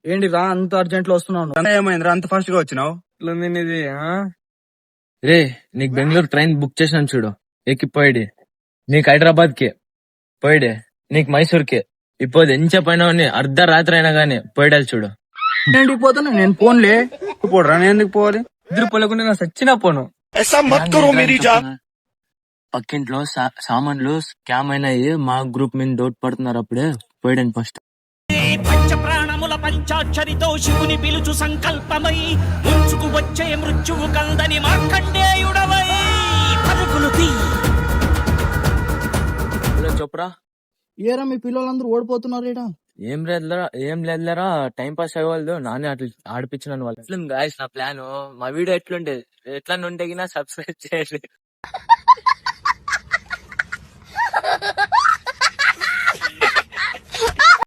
ఏంటి రా అంత అర్జెంట్ లో వస్తున్నాను? ఏమైందిరా అంత ఫాస్ట్ గా వచ్చినావు? ఇది రే నీకు బెంగళూరు ట్రైన్ బుక్ చేసినాను చూడు, ఎక్కిపోయాడు. నీకు హైదరాబాద్ కి పోయాడే, నీకు మైసూర్ కి ఇప్పుడు ఎంచ పైన అర్ధరాత్రి అయినా గానీ పోయాడు చూడు. ఏంటి పోతాను నేను ఫోన్లే. పోడరా, నేను ఎందుకు పోవాలి? ఇద్దరు పొలకుండా నా సచ్చినా పోను. పక్కింట్లో సామాన్లు స్కామ్ అయినాయి, మా గ్రూప్ మీద డౌట్ పడుతున్నారు. అప్పుడే పోయాడని ఫస్ట్. పంచ ప్రాణముల పంచాక్షరితో శివుని పిలుచు సంకల్పమై ముంచుకు వచ్చే మృత్యువు కందని మార్కండేయుడవై పరుగులు తీ. చొప్పురా, ఏరా మీ పిల్లలందరూ ఓడిపోతున్నారు ఏడా? ఏం లేదులేరా, టైం పాస్ అయ్యేవాళ్ళు. నానే అట్లా ఆడిపించినాను వాళ్ళు. ఎట్లా గాయస్ నా ప్లాన్, మా వీడియో ఎట్లా ఉంటే సబ్స్క్రైబ్ చేయండి.